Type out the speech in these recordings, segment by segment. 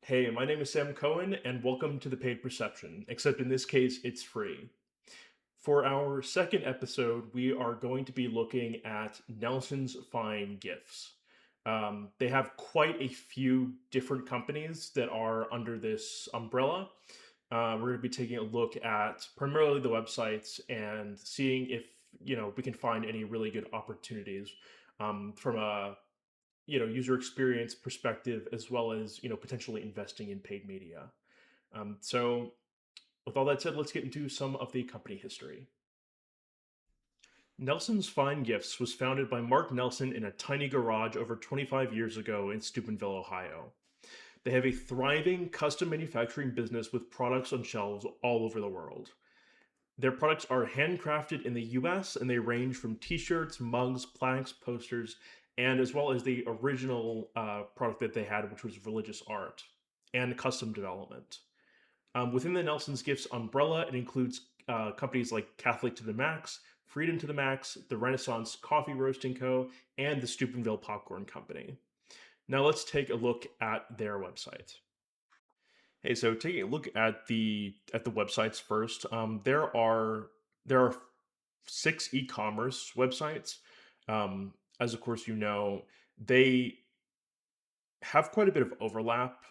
Hey, my name is Sam Cohen, and welcome to the Paid Perception, except in this case, it's free. For our second episode, we are going to be looking at Nelson's Fine Gifts. They have quite a few different companies that are under this umbrella. We're going to be taking a look at primarily the websites and seeing if we can find any really good opportunities from a user experience perspective, as well as potentially investing in paid media. So with all that said, let's get into some of the company history. Nelson's Fine Gifts was founded by Mark Nelson in a tiny garage over 25 years ago in Steubenville, Ohio. They have a thriving custom manufacturing business with products on shelves all over the world. Their products are handcrafted in the US and they range from t shirts, mugs, plaques, posters, and as well as the original product that they had, which was religious art and custom development. Within the Nelson's Gifts umbrella, it includes companies like Catholic to the Max, Freedom to the Max, the Renaissance Coffee Roasting Co., and the Steubenville Popcorn Company. Now let's take a look at their website. Hey, so taking a look at the websites first, there are six e-commerce websites. As of course you know, they have quite a bit of overlap,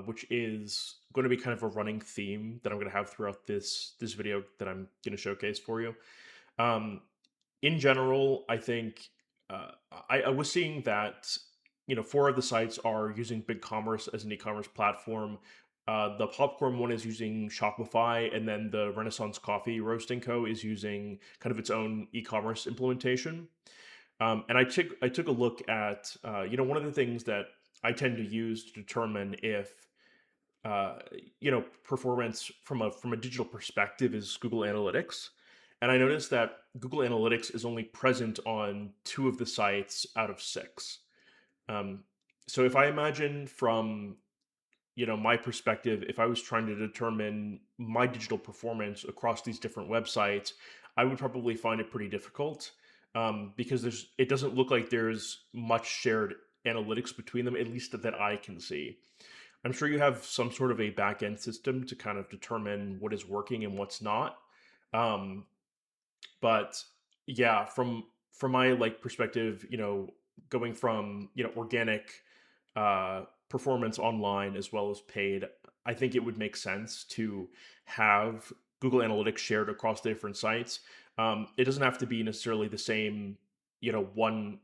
which is going to be kind of a running theme that I'm going to have throughout this video that I'm going to showcase for you. Um, in general, I think I was seeing that four of the sites are using BigCommerce as an e-commerce platform. The popcorn one is using Shopify, and then the Renaissance Coffee Roasting Co. is using kind of its own e-commerce implementation. And I took a look at one of the things that I tend to use to determine if performance from a digital perspective is Google Analytics. And I noticed that Google Analytics is only present on two of the sites out of six. Um, so if I imagine from my perspective, if I was trying to determine my digital performance across these different websites, I would probably find it pretty difficult, because it doesn't look like there's much shared analytics between them, at least that I can see. I'm sure you have some sort of a back end system to kind of determine what is working and what's not. Um, but yeah, from my perspective, going from organic performance online as well as paid, I think it would make sense to have Google Analytics shared across the different sites. It doesn't have to be necessarily the same, one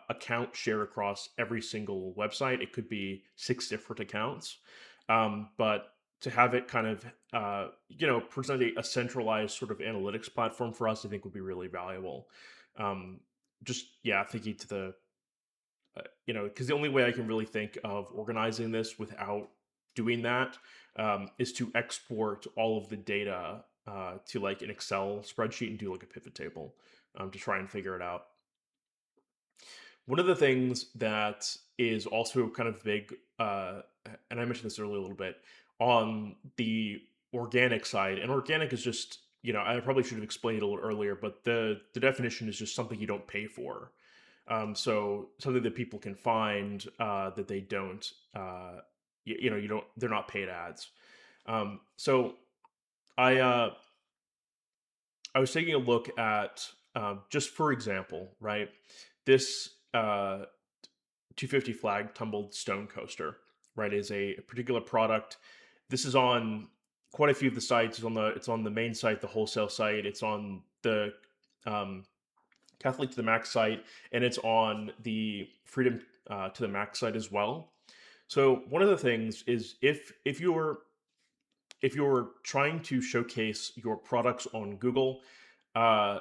account shared across every single website. It could be six different accounts, but to have it kind of present a centralized sort of analytics platform for us, I think would be really valuable. Um, just yeah, thinking to the because the only way I can really think of organizing this without doing that is to export all of the data to like an Excel spreadsheet and do like a pivot table to try and figure it out. One of the things that is also kind of big, and I mentioned this earlier a little bit, on the organic side, and organic is just, I probably should have explained it a little earlier, but the definition is just something you don't pay for. So something that people can find that they don't, you don't, they're not paid ads. So I I was taking a look at just for example, right? This 250 flag tumbled stone coaster, right, is a particular product. This is on quite a few of the sites. It's on the main site, the wholesale site. It's on the um, Catholic to the Max site, and it's on the Freedom to the Max site as well. So one of the things is if you're trying to showcase your products on Google, uh,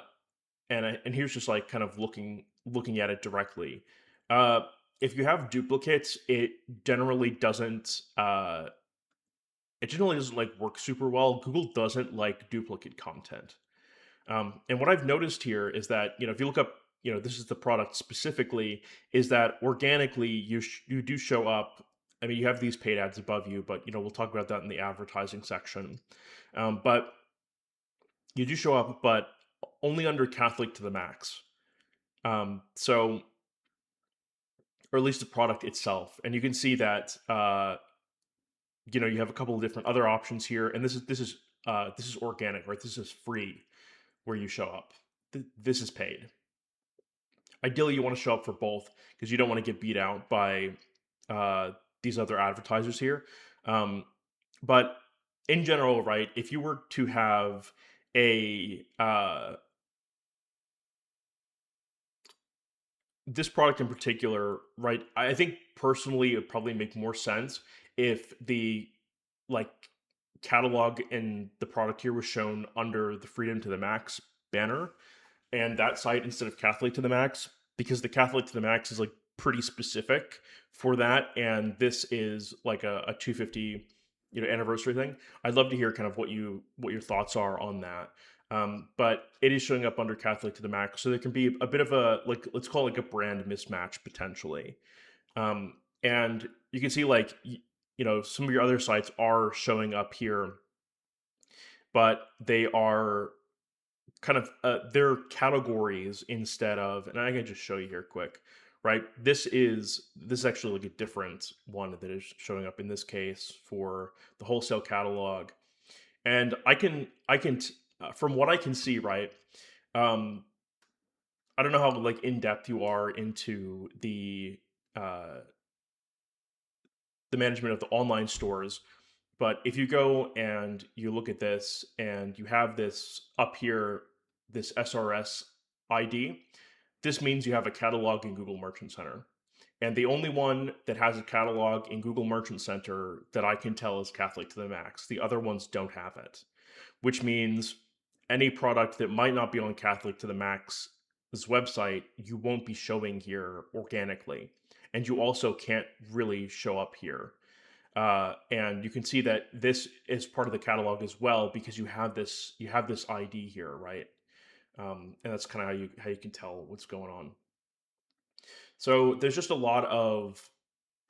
and here's just like kind of looking at it directly. Uh, if you have duplicates, it generally doesn't like work super well. Google doesn't like duplicate content. And what I've noticed here is that if you look up, this is the product specifically, is that organically you do show up. I mean, you have these paid ads above you, but we'll talk about that in the advertising section. But you do show up, but only under Catholic to the Max. So, or at least the product itself, and you can see that. You have a couple of different other options here, and this is organic, right? This is free where you show up. This is paid. Ideally, you want to show up for both because you don't want to get beat out by uh, these other advertisers here. Um, but in general, right, if you were to have a this product in particular, right, I think personally it would probably make more sense if the like catalog and the product here was shown under the Freedom to the Max banner and that site instead of Catholic to the Max, because the Catholic to the Max is like pretty specific for that, and this is like a 250 anniversary thing. I'd love to hear kind of what your thoughts are on that. But it is showing up under Catholic to the Max, so there can be a bit of a, like, let's call it like a brand mismatch potentially. And you can see like some of your other sites are showing up here, but they are kind of their categories instead of, and I can just show you here quick, right? This is actually like a different one that is showing up in this case for the wholesale catalog, and from what I can see, right? Um, I don't know how like in depth you are into uh, the management of the online stores. But if you go and you look at this and you have this up here, this SRS ID, this means you have a catalog in Google Merchant Center. And the only one that has a catalog in Google Merchant Center that I can tell is Catholic to the Max. The other ones don't have it, which means any product that might not be on Catholic to the Max's website, you won't be showing here organically. And you also can't really show up here. And you can see that this is part of the catalog as well because you have this ID here, right? And that's kind of how you can tell what's going on. So there's just a lot of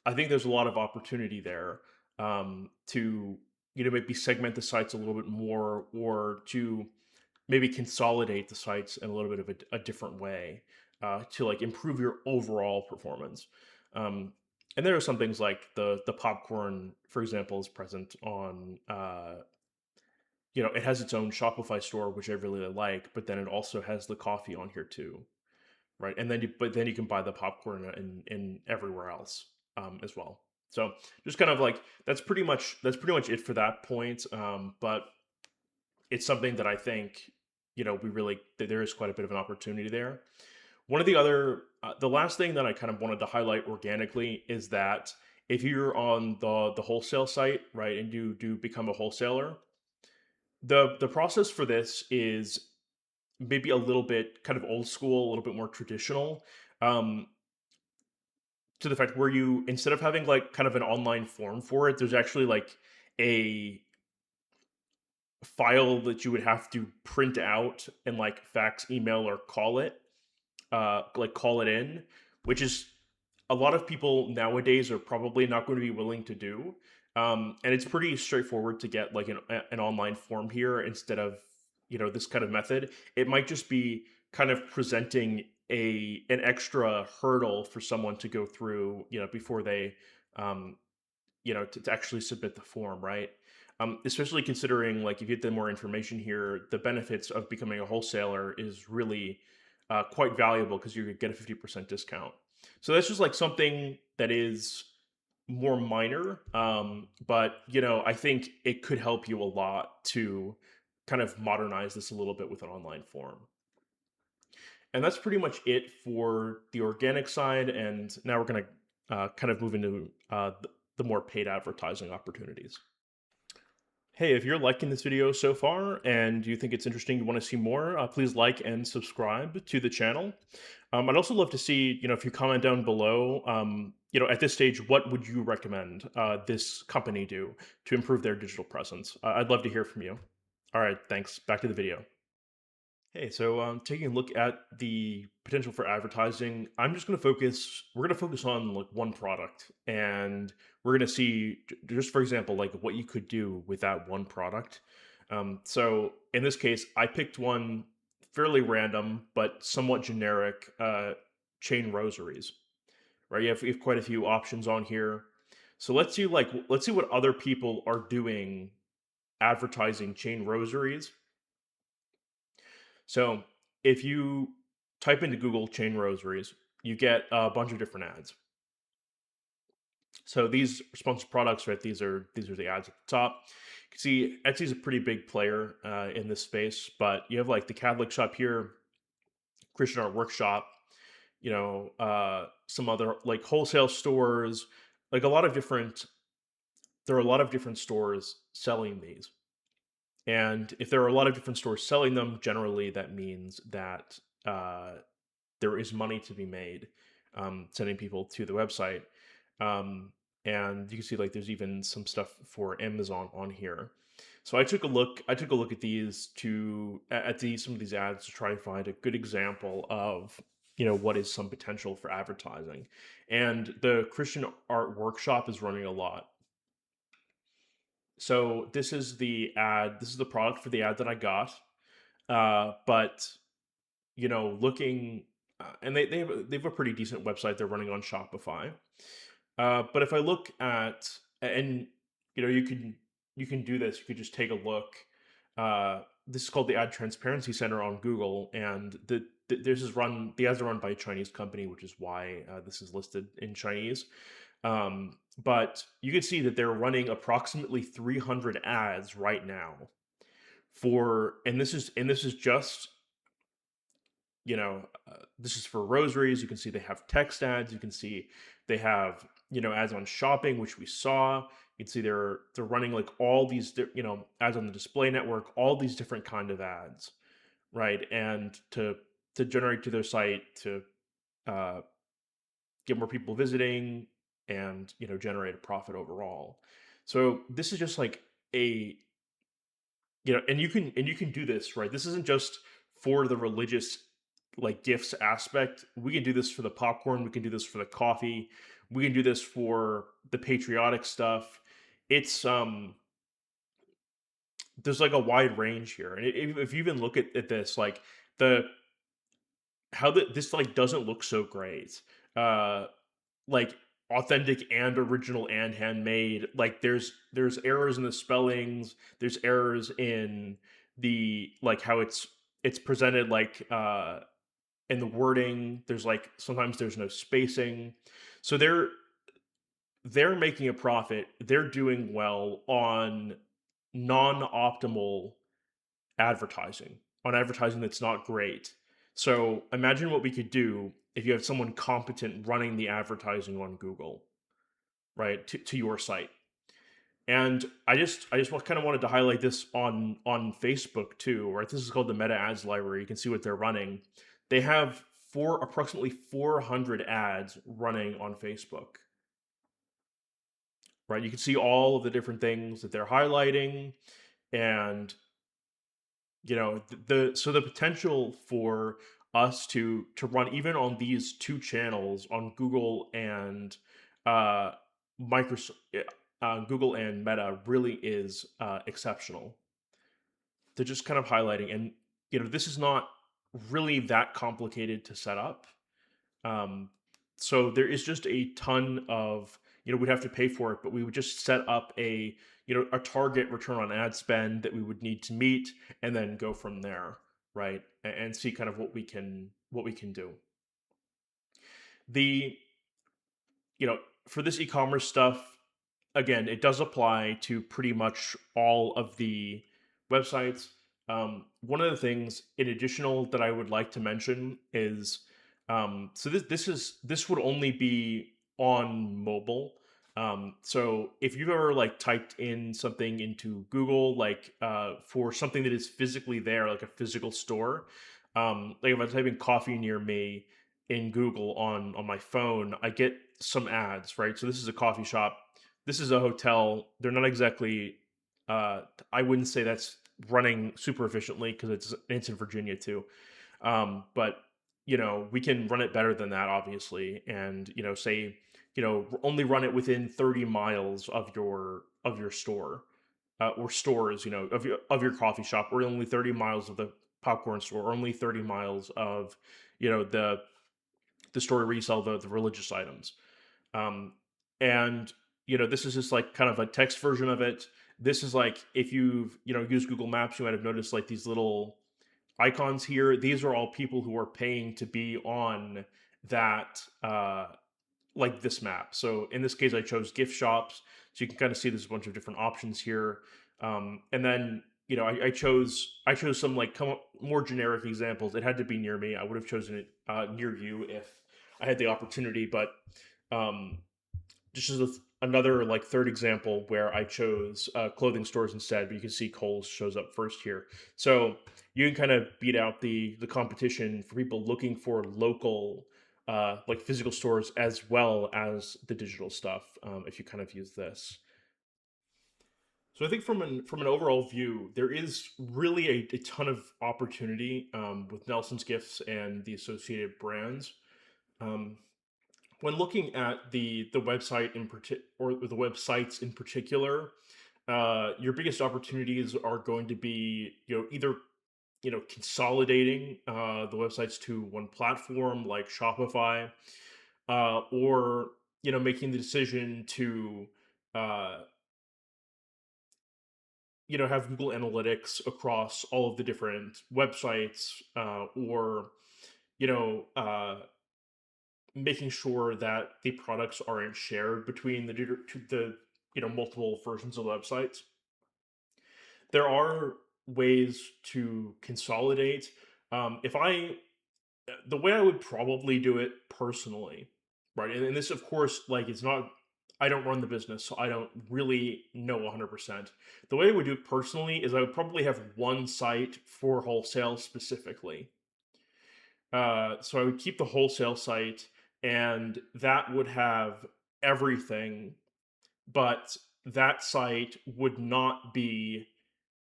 I think there's a lot of opportunity there to maybe segment the sites a little bit more, or to maybe consolidate the sites in a little bit of a different way to like improve your overall performance. Um, and there are some things like the popcorn, for example, is present on it has its own Shopify store, which I really like, but then it also has the coffee on here too, right? And then you can buy the popcorn in everywhere else as well. So just kind of like that's pretty much it for that point. But it's something that I think that there is quite a bit of an opportunity there. One of the last thing that I kind of wanted to highlight organically is that if you're on the wholesale site, right, and you do become a wholesaler, the process for this is maybe a little bit kind of old school, a little bit more traditional. Um, to the fact where you, instead of having like kind of an online form for it, there's actually like a file that you would have to print out and like fax, email, or call it in, which is a lot of people nowadays are probably not going to be willing to do. And it's pretty straightforward to get like an online form here instead of this kind of method. It might just be kind of presenting an extra hurdle for someone to go through, before they um, to actually submit the form, right? Especially considering, like, if you get the more information here, the benefits of becoming a wholesaler is really quite valuable because you could get a 50% discount. So that's just like something that is more minor, but I think it could help you a lot to kind of modernize this a little bit with an online form. And that's pretty much it for the organic side. And now we're going to kind of move into the more paid advertising opportunities. Hey, if you're liking this video so far and you think it's interesting, you want to see more, please like and subscribe to the channel. I'd also love to see, if you comment down below, at this stage, what would you recommend this company do to improve their digital presence? I'd love to hear from you. All right, thanks. Back to the video. Hey, so taking a look at the potential for advertising, we're going to focus on like one product, and we're going to see, just for example, like what you could do with that one product. So in this case, I picked one fairly random, but somewhat generic chain rosaries, right? You have quite a few options on here. So let's see what other people are doing advertising chain rosaries. So if you type into Google chain rosaries, you get a bunch of different ads. So these are sponsored products, right? These are the ads at the top. You can see Etsy's a pretty big player in this space, but you have like the Catholic shop here, Christian Art Workshop, some other like wholesale stores, like a lot of different. There are a lot of different stores selling these. And if there are a lot of different stores selling them, generally that means that uh, there is money to be made sending people to the website. Um, and you can see like there's even some stuff for Amazon on here. So I took a look. I took a look at these to at these some of these ads to try and find a good example of what is some potential for advertising. And the Christian Art Workshop is running a lot. So this is the ad. This is the product for the ad that I got. But looking, and they have a pretty decent website. They're running on Shopify. But if I look at, and you can do this. You could just take a look. This is called the Ad Transparency Center on Google, and this is run. The ads are run by a Chinese company, which is why this is listed in Chinese. But you can see that they're running approximately 300 ads right now and this is just this is for rosaries. You can see they have text ads. You can see they have ads on shopping, which we saw. You can see they're running like all these ads on the display network, all these different kind of ads, right? And to generate to their site to uh, get more people visiting and generate a profit overall. So this is just like a and you can do this, right? This isn't just for the religious like gifts aspect. We can do this for the popcorn, we can do this for the coffee, we can do this for the patriotic stuff. It's there's like a wide range here. And if you even look at this, like the this like doesn't look so great. Uh like authentic and original and handmade, like there's errors in the spellings, there's errors in the like how it's presented, like in the wording. There's like sometimes there's no spacing. So they're making a profit, they're doing well on non-optimal advertising, on advertising that's not great. So imagine what we could do if you have someone competent running the advertising on Google, right, to your site. And I just kind of wanted to highlight this on Facebook too, right? This is called the Meta Ads Library. You can see what they're running. They have approximately 400 ads running on Facebook, right? You can see all of the different things that they're highlighting, and so the potential for us to run even on these two channels on Google and uh Microsoft, Google and Meta, really is exceptional. They're just kind of highlighting, and this is not really that complicated to set up. um so there is just a ton of, we'd have to pay for it, but we would just set up a target return on ad spend that we would need to meet, and then go from there, right? And see kind of what we can do. The for this e-commerce stuff, again, it does apply to pretty much all of the websites. One of the things in additional that I would like to mention is, so this would only be on mobile. So if you've ever like typed in something into Google, like for something that is physically there, like a physical store, like if I type in coffee near me in Google on my phone, I get some ads, right? So this is a coffee shop, this is a hotel. They're not exactly, uh, I wouldn't say that's running super efficiently because it's in Virginia too. But we can run it better than that, obviously, and say only run it within 30 miles of your store, or stores, of your coffee shop, or only 30 miles of the popcorn store, or only 30 miles of the store where you sell the religious items. Um, and this is just like kind of a text version of it. This is like if you've used Google Maps, you might have noticed like these little icons here. These are all people who are paying to be on that like this map. So in this case, I chose gift shops. So you can kind of see there's a bunch of different options here. And then I chose some like more generic examples. It had to be near me. I would have chosen it near you if I had the opportunity. But um, just as another like third example where I chose clothing stores instead, but you can see Kohl's shows up first here. So you can kind of beat out the competition for people looking for local like physical stores as well as the digital stuff if you kind of use this. So I think from an overall view, there is really a ton of opportunity with Nelson's Gifts and the associated brands. Um, when looking at the website or the websites in particular, your biggest opportunities are going to be either consolidating the websites to one platform like Shopify, or making the decision to uh, have Google Analytics across all of the different websites, or you know uh, making sure that the products aren't shared between the multiple versions of websites. There are ways to consolidate. If I The way I would probably do it personally, right? And this, of course, like it's not. I don't run the business, so I don't really know 100%. The way I would do it personally is I would probably have one site for wholesale specifically. So I would keep the wholesale site, and that would have everything, but that site would not be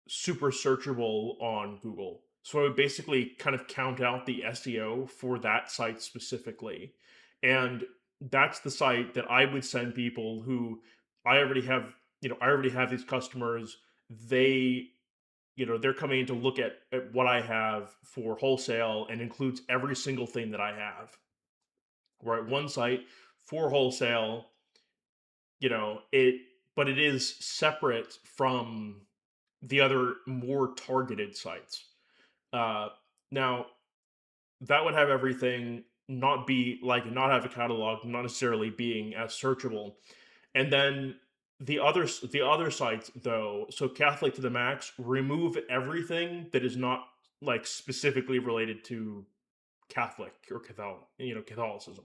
super searchable on Google. So I would basically kind of count out the SEO for that site specifically. And that's the site that I would send people who I already have these customers. They, they're coming in to look at what I have for wholesale and includes every single thing that I have. Right, one site for wholesale, it but it is separate from the other more targeted sites. Uh, Now that would have everything, not have a catalog, not necessarily being as searchable, and then the other sites though. So Catholic to the Max, remove everything that is not like specifically related to Catholic or Catholicism,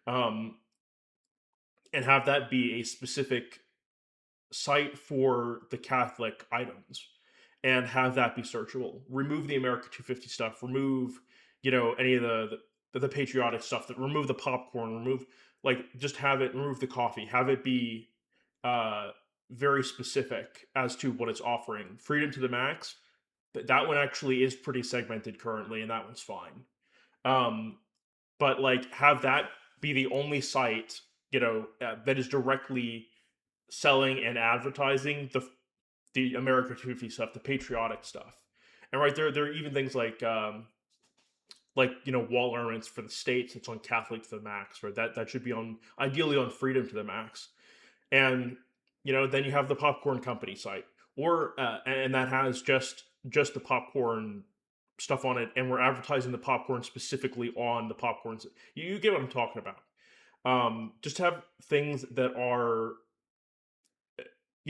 um, and have that be a specific site for the Catholic items and have that be searchable. Remove the America 250 stuff. Remove, any of the patriotic stuff. That remove the popcorn. Remove just have it. Remove the coffee. Have it be uh, very specific as to what it's offering. Freedom to the Max. That one actually is pretty segmented currently, and that one's fine. Um, but like have that be the only site that is directly selling and advertising the America 250 stuff, the patriotic stuff. And right there are even things like wall ornaments for the states. It's on Catholic to the Max, right? That should be on ideally on Freedom to the Max. And then you have the popcorn company site, or and that has just the popcorn stuff on it, and we're advertising the popcorn specifically on the popcorns. You get what I'm talking about. Just have things that are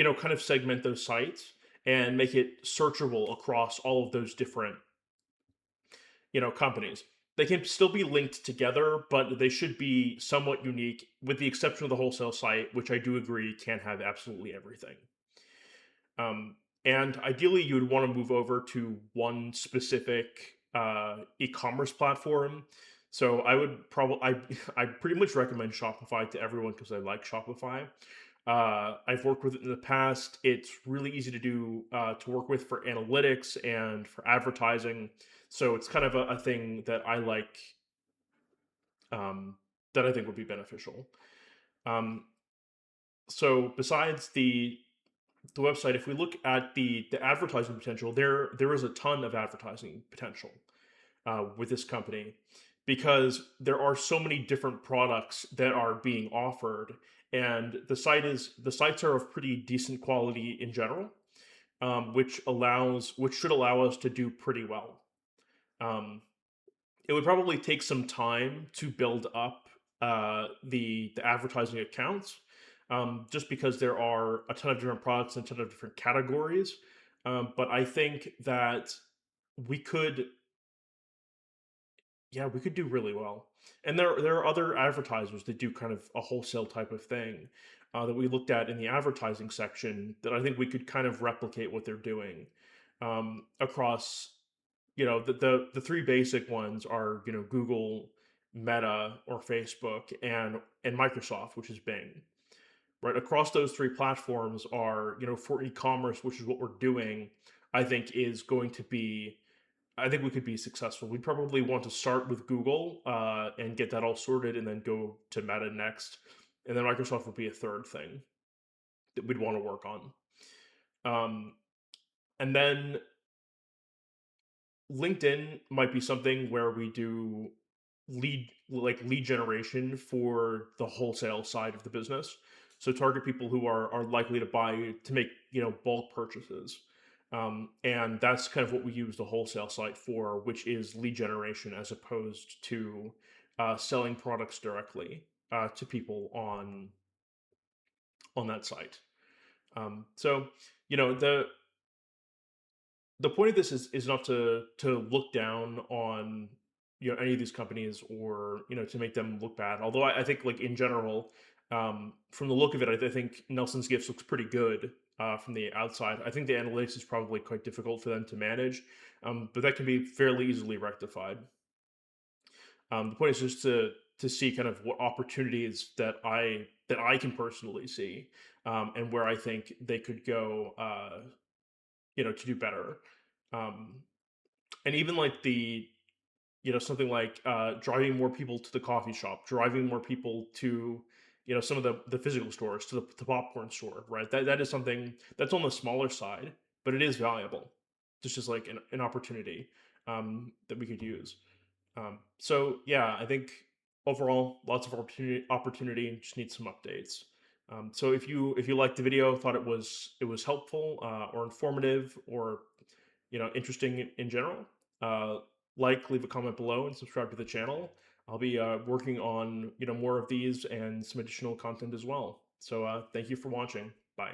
kind of segment those sites and make it searchable across all of those different, companies. They can still be linked together, but they should be somewhat unique, with the exception of the wholesale site, which I do agree can't have absolutely everything. And ideally, you would want to move over to one specific e-commerce platform. So I would probably I pretty much recommend Shopify to everyone because I like Shopify. I've worked with it in the past. It's really easy to do to work with for analytics and for advertising. So it's kind of a thing that I like, um, that I think would be beneficial. Um, so besides the website, if we look at the advertising potential, there is a ton of advertising potential with this company because there are so many different products that are being offered, and the sites are of pretty decent quality in general, which should allow us to do pretty well. Um, it would probably take some time to build up the advertising accounts, just because there are a ton of different products and a ton of different categories. But I think that we could, yeah, we could do really well. And there are other advertisers that do kind of a wholesale type of thing that we looked at in the advertising section that I think we could kind of replicate what they're doing across. The three basic ones are Google, Meta or Facebook, and Microsoft, which is Bing. Right across those three platforms are for e-commerce, which is what we're doing. I think is going to be I think we could be successful. We'd probably want to start with Google and get that all sorted, and then go to Meta next, and then Microsoft would be a third thing that we'd want to work on. Um, and then LinkedIn might be something where we do lead generation for the wholesale side of the business. So target people who are likely to buy to make bulk purchases. And that's kind of what we use the wholesale site for, which is lead generation as opposed to selling products directly to people on that site. So the point of this is not to look down on any of these companies, or to make them look bad. Although I think, like, in general, from the look of it, I think Nelson's Gifts looks pretty good from the outside. I think the analytics is probably quite difficult for them to manage, but that can be fairly easily rectified. The point is just to see kind of what opportunities that I can personally see, and where I think they could go, to do better. Um, and even like something like driving more people to the coffee shop, driving more people to some of the physical stores, to the popcorn store, right? That is something that's on the smaller side, but it is valuable. Just like an opportunity that we could use. So yeah, I think overall lots of opportunity, just need some updates. So if you liked the video, thought it was helpful or informative, or interesting in general, uh, leave a comment below, and subscribe to the channel. I'll be working on more of these and some additional content as well. So thank you for watching. Bye.